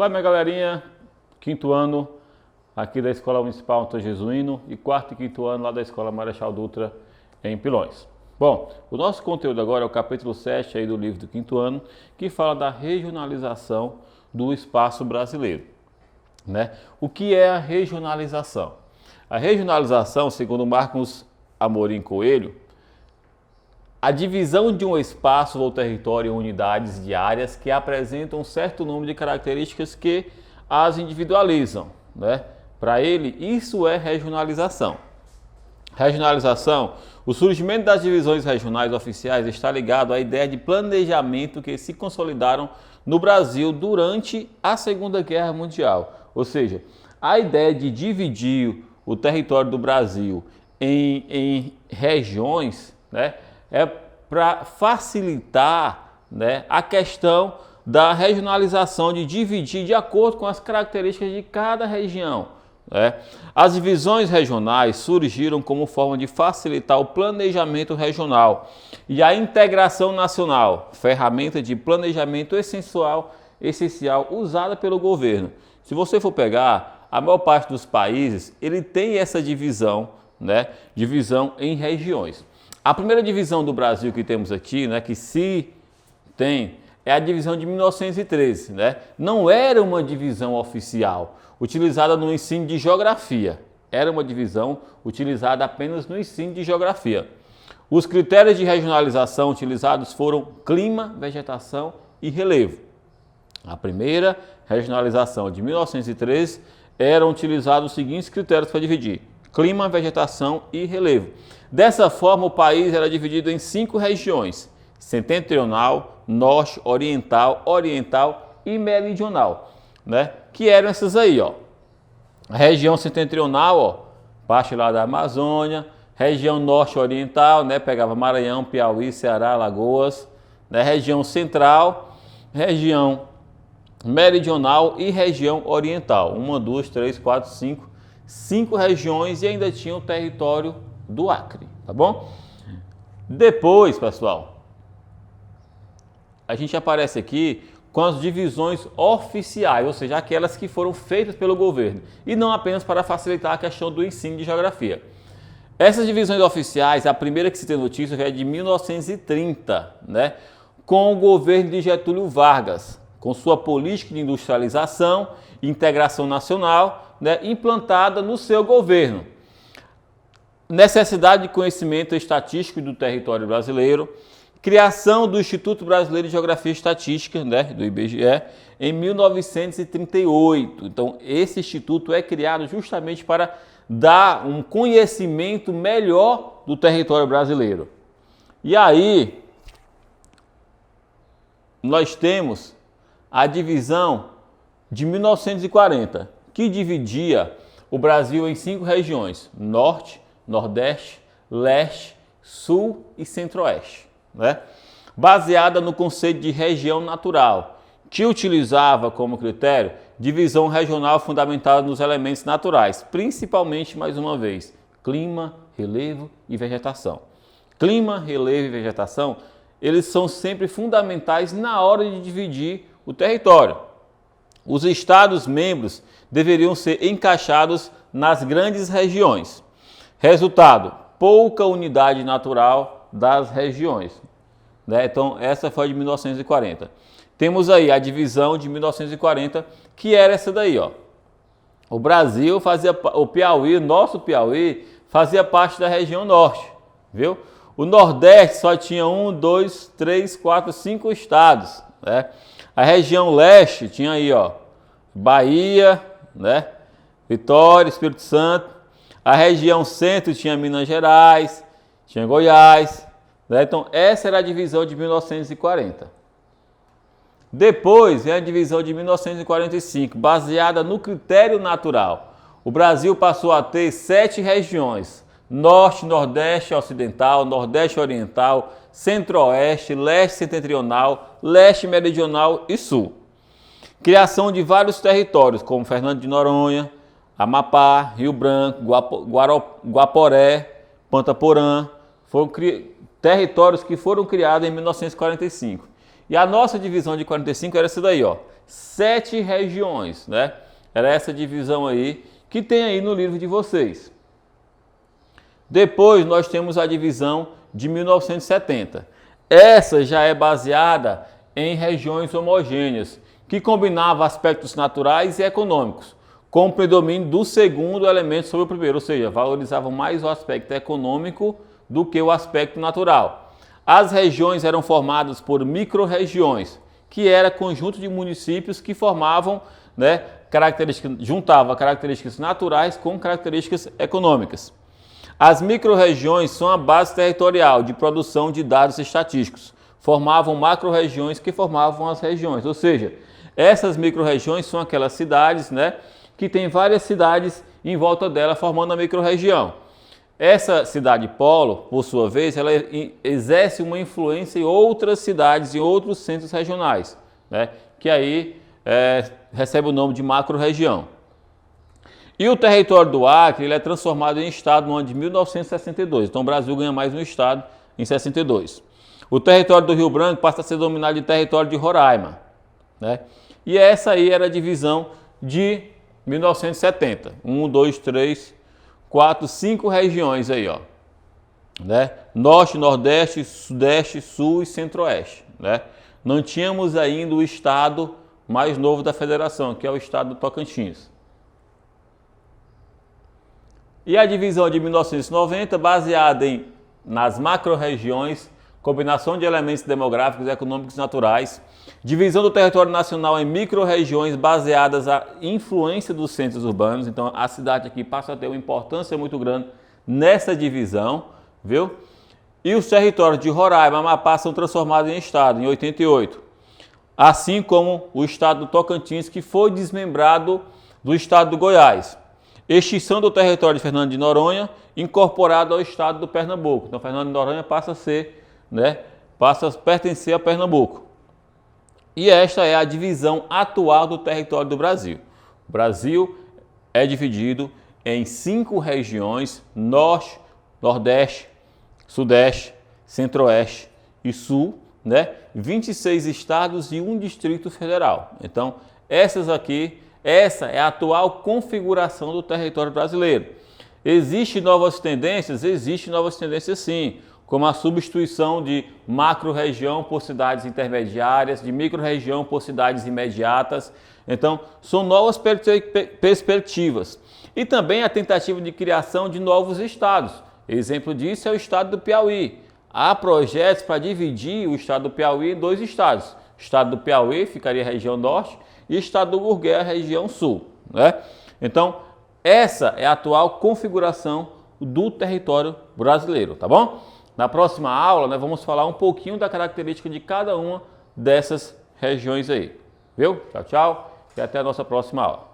Olá, minha galerinha, quinto ano aqui da Escola Municipal Antônio Jesuíno e quarto e quinto ano lá da Escola Marechal Dutra em Pilões. Bom, o nosso conteúdo agora é o capítulo 7 aí do livro do quinto ano, que fala da regionalização do espaço brasileiro, né? O que é a regionalização? A regionalização, segundo Marcos Amorim Coelho, a divisão de um espaço ou território em unidades de áreas que apresentam um certo número de características que as individualizam, né? Para ele, isso é regionalização. Regionalização, o surgimento das divisões regionais oficiais está ligado à ideia de planejamento que se consolidaram no Brasil durante a Segunda Guerra Mundial. Ou seja, a ideia de dividir o território do Brasil em regiões, né, é para facilitar, né, a questão da regionalização, de dividir de acordo com as características de cada região, né? As divisões regionais surgiram como forma de facilitar o planejamento regional e a integração nacional, ferramenta de planejamento essencial usada pelo governo. Se você for pegar, a maior parte dos países, ele tem essa divisão, né, divisão em regiões. A primeira divisão do Brasil que temos aqui, né, que se tem, é a divisão de 1913, né? Não era uma divisão oficial, utilizada no ensino de geografia. Era uma divisão utilizada apenas no ensino de geografia. Os critérios de regionalização utilizados foram clima, vegetação e relevo. A primeira regionalização de 1913 eram utilizados os seguintes critérios para dividir: clima, vegetação e relevo. Dessa forma, o país era dividido em 5 regiões: setentrional, norte, oriental, oriental e meridional, né? Que eram essas aí, ó. A região setentrional, ó, parte lá da Amazônia. Região norte oriental, né? Pegava Maranhão, Piauí, Ceará, Alagoas, né? Região central, região meridional e região oriental. 1, 2, 3, 4, 5. 5 regiões e ainda tinha o território do Acre, tá bom? Depois, pessoal, a gente aparece aqui com as divisões oficiais, ou seja, aquelas que foram feitas pelo governo, e não apenas para facilitar a questão do ensino de geografia. Essas divisões oficiais, a primeira que se tem notícia é de 1930, né, com o governo de Getúlio Vargas, com sua política de industrialização e integração nacional, né, implantada no seu governo. Necessidade de conhecimento estatístico do território brasileiro, criação do Instituto Brasileiro de Geografia e Estatística, né, do IBGE, em 1938. Então, esse instituto é criado justamente para dar um conhecimento melhor do território brasileiro. E aí, nós temos a divisão de 1940, que dividia o Brasil em 5 regiões: norte, nordeste, leste, sul e centro-oeste, né? Baseada no conceito de região natural, que utilizava como critério divisão regional fundamentada nos elementos naturais, principalmente, mais uma vez, clima, relevo e vegetação. Clima, relevo e vegetação, eles são sempre fundamentais na hora de dividir o território. Os estados membros deveriam ser encaixados nas grandes regiões. Resultado: pouca unidade natural das regiões, né? Então, essa foi de 1940. Temos aí a divisão de 1940, que era essa daí, ó. O Brasil fazia, o Piauí, nosso Piauí, fazia parte da região norte, viu? O Nordeste só tinha 1, 2, 3, 4, 5 estados, né? A região leste tinha aí, ó, Bahia, né? Vitória, Espírito Santo. A região centro tinha Minas Gerais, tinha Goiás, né? Então, essa era a divisão de 1940. Depois vem a divisão de 1945, baseada no critério natural. O Brasil passou a ter 7 regiões: norte, nordeste ocidental, nordeste oriental, centro-oeste, leste setentrional, leste meridional e sul. Criação de vários territórios, como Fernando de Noronha, Amapá, Rio Branco, Guaporé, Pantaporã, foram territórios que foram criados em 1945. E a nossa divisão de 45 era essa daí, ó. 7 regiões, né? Era essa divisão aí que tem aí no livro de vocês. Depois nós temos a divisão de 1970. Essa já é baseada em regiões homogêneas, que combinava aspectos naturais e econômicos, com o predomínio do segundo elemento sobre o primeiro, ou seja, valorizavam mais o aspecto econômico do que o aspecto natural. As regiões eram formadas por micro-regiões, que era conjunto de municípios que formavam, né, juntava características naturais com características econômicas. As micro-regiões são a base territorial de produção de dados estatísticos. Formavam macro-regiões que formavam as regiões, ou seja, essas micro-regiões são aquelas cidades, né, que tem várias cidades em volta dela formando a micro-região. Essa cidade polo, por sua vez, ela exerce uma influência em outras cidades, em outros centros regionais, né, que aí recebe o nome de macro-região. E o território do Acre ele é transformado em estado no ano de 1962. Então o Brasil ganha mais um estado em 62. O território do Rio Branco passa a ser dominado de território de Roraima, né? E essa aí era a divisão de 1970. 1, 2, 3, 4, 5 regiões aí, ó, né? Norte, Nordeste, Sudeste, Sul e Centro-Oeste, né? Não tínhamos ainda o estado mais novo da federação, que é o estado do Tocantins. E a divisão de 1990, baseada nas macro-regiões, combinação de elementos demográficos, econômicos e naturais, divisão do território nacional em micro-regiões baseadas na influência dos centros urbanos. Então a cidade aqui passa a ter uma importância muito grande nessa divisão, viu? E os territórios de Roraima e Amapá são transformados em estado em 88, assim como o estado do Tocantins, que foi desmembrado do estado do Goiás. Extinção do território de Fernando de Noronha, incorporado ao estado do Pernambuco. Então, Fernando de Noronha passa a ser, né, passa a pertencer a Pernambuco. E esta é a divisão atual do território do Brasil. O Brasil é dividido em 5 regiões: Norte, Nordeste, Sudeste, Centro-Oeste e Sul, né? 26 estados e 1 distrito federal. Então, essa é a atual configuração do território brasileiro. Existem novas tendências? Existem novas tendências sim, como a substituição de macro-região por cidades intermediárias, de micro-região por cidades imediatas. Então, são novas perspectivas. E também a tentativa de criação de novos estados. Exemplo disso é o estado do Piauí. Há projetos para dividir o estado do Piauí em 2 estados. O estado do Piauí ficaria a região norte e o estado do Gurgué a região sul, né? Então, essa é a atual configuração do território brasileiro, tá bom? Na próxima aula, nós vamos falar um pouquinho da característica de cada uma dessas regiões aí. Viu? Tchau, tchau e até a nossa próxima aula.